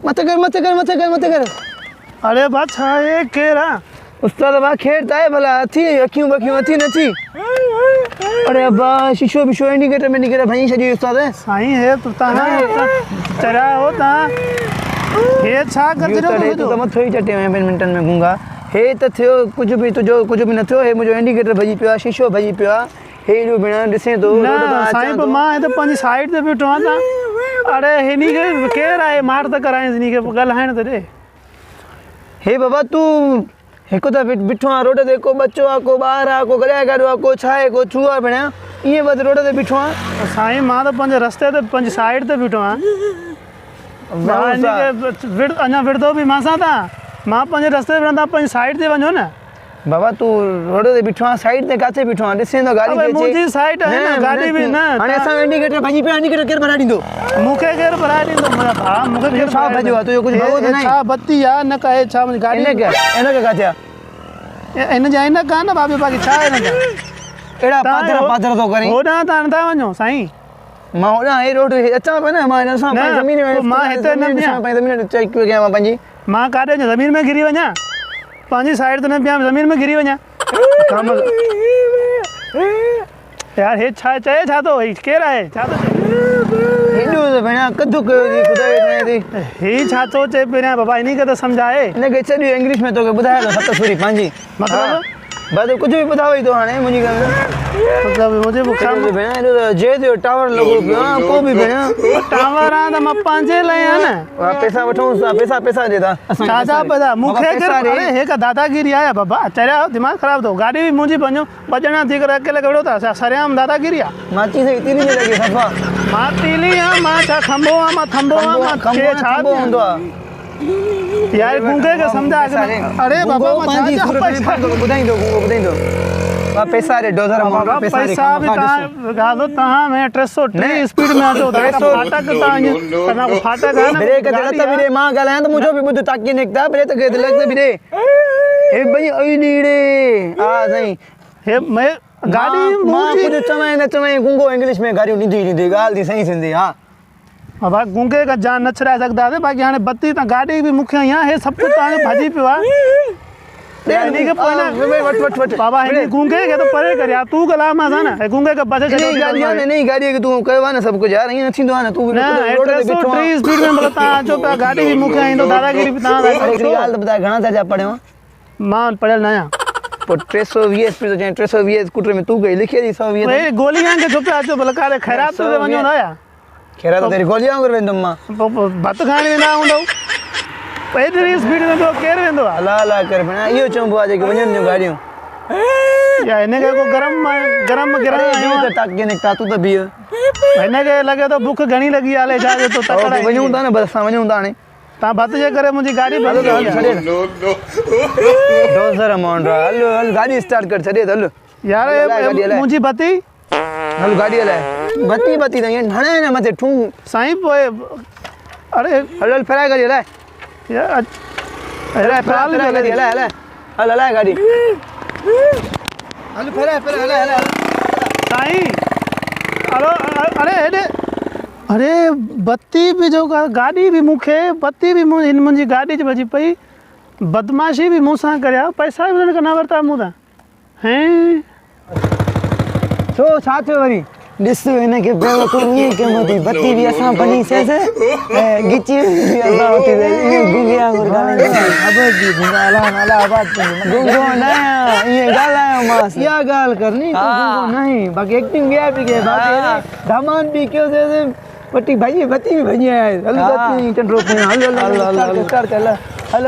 मत कर। अरे बात छाए केरा उस्ताद बा खेरता है भला थी अखियों बखियों थी नथी। अरे अब्बा शीशो बिशो इंडिकेटर में निकरे भाई सजी उस्ताद है साईं है तो ता चरा हो ता हे छा कर दे तो मत थोड़ी चटे में बैडमिंटन में गूंगा हे त थियो कुछ भी तुझो कुछ भी न थियो हे मुझो इंडिकेटर भजी पिया शीशो भजी पिया हे जो बिना दिसे तो ना साईं पर मां है तो पंज साइड ते बिठो ता अरे हेनी के केर आए मार त कराए इनी के गल हाण त दे हे बाबा तू एक तो बिठो आ रोड ते को बच्चो आ को बाहर आ को गलिया गाड़ो आ को छाए को छुआ बणया ये बद रोड ते बिठो आ साईं मां तो पंज रस्ते ते पंज साइड ते बिठो आ मां इनी के विड़ अना विड़दो भी मासा ता मां पंज रस्ते पे पंज साइड ते वणो ना बाबा तू रोड ते बिठो आ साइड ते काथे बिठो आ दिसे तो गाड़ी के मुजी साइड है ना गाड़ी भी ना अने सा इंडिकेटर भजी पे इंडिकेटर केर बना दींदो मुखे केर बना दींदो मेरा भा मुखे केर छा भजो तो कुछ भगो तो नहीं छा बत्ती या न कहे छा गाड़ी इने के काथे इन जाई ना का ना बाबे बाकी छा है ना एड़ा पादर तो करी होडा ता वणो साईं मां होडा ए रोड अच्छा पे ना मां सा जमीन में मां हेते न जमीन चेक के मां पंजी मां काडे जमीन में गिरी वणा पांजी साइड तो न पिया जमीन में गिरी वणा काम यार हे छा चाहे छा तो केर आहे छा तो हिंदू तो बना कद्दू कयो दी खुदाई ने दी हे छा तो चे पिया बाबा इनी के तो समझाए ने के चली इंग्लिश में तो के बुधाया तो सत सूरी पांजी मतलब बाद कुछ भी बुधावे तो हाने मुजी का मतलब मुझे बुखार बना जे दे टावर लगो को भी बना टावर आ त म पांजे ले आ ना पैसा वठो पैसा देता दादा पदा मुखे कर अरे हे का दादागिरी आया बाबा चरा दिमाग खराब तो गाड़ी भी मुजी बनो बजना थी कर अकेले गड़ो था सरेआम दादागिरी आ माची से इतनी नहीं लगी सफा मां तीली आ मां छा खंबो आ मां थंबो आ मां के छा होंदो यार गूंगे के समझा अरे बाबा पांजी पैसा बुधाई दो पैसा रे डोजर अमाउंट पैसा भी गालो ता मैं 330 स्पीड में आजो फाटक ता तना को फाटक है ना ब्रेक चलता भी रे मां गला तो मुझे भी बुध ताकि निकता ब्रेक तो के लगता भी रे ए भाई ओई नीड़े आ नहीं हे मैं गाड़ी मां कुछ चवे गूंगो इंग्लिश में गाड़ी नींदी गाल दी सही सिंधी हां अब गूंगे का जान न छरा सकदा है बाकी हाने बत्ती ता गाड़ी भी मुखे यहां है सब कुछ ता भाजी पिवा इनी के पहले वट बाबा इनी गूंगे के तो परे कर यार तू गला मा ना गूंगे का बचे नहीं गाड़ी नहीं गाड़ी के तू कहवा ना सब कुछ यार ये नथी दो ना तू रोड पे बिठो 330 स्पीड में बोलता जो का गाड़ी भी मुखे आई तो दादागिरी भी ता गाल तो बता घणा जा पड़े हो मां पड़ल नया पर 320 स्पीड तो 320 स्कूटर में तू गई लिखे दी 120 ए गोलियां के छुपे आजो बलकारे खैरात तो वणो ना या खेरा तो तेरी गोलियां कर वेंदम मां भत खाने ना हुंदो पैदल स्पीड में तो केर वेंदो अला कर बना यो चंबो आज के वजन जो गाड़ियों या इने के को गरम तो ताकि निकता तू तो भी इने के लगे तो भूख घणी लगी आले जाजे तो तकड़ा वणू ता ने बस वणू ता ने ता भत जे करे मुजी गाड़ी बंद डोजर अमाउंट हल गाड़ी स्टार्ट कर छड़े हल यार मुजी बती हल गाड़ी हले बती नहीं ढणे ने मथे ठू साईं पोए अरे हल फेरा गाड़ी हले यार अरे फेरा गाड़ी हले हल गाड़ी हल फेरा हले साईं अरे अरे बत्ती भी जो गाड़ी भी मुखे बत्ती भी मुंजी गाड़ी च बजी पई बदमाशी भी मुसा करया पैसा भी करना वरता मुदा हैं तो साथ वरी दिस इने के बेव को ये के मती बत्ती भी असा बनी से गिची भी असा होती है ये गुंगिया गुर गाने अब जी गुंगाला नाला बात गुंगो ना ये गाला मास या गाल करनी गुंगो नहीं बाकी एक्टिंग भी है के बाकी धमान भी क्यों से बत्ती भाई बत्ती भी भजी है हल बत्ती चंद्रो पे हल स्टार्ट कर हल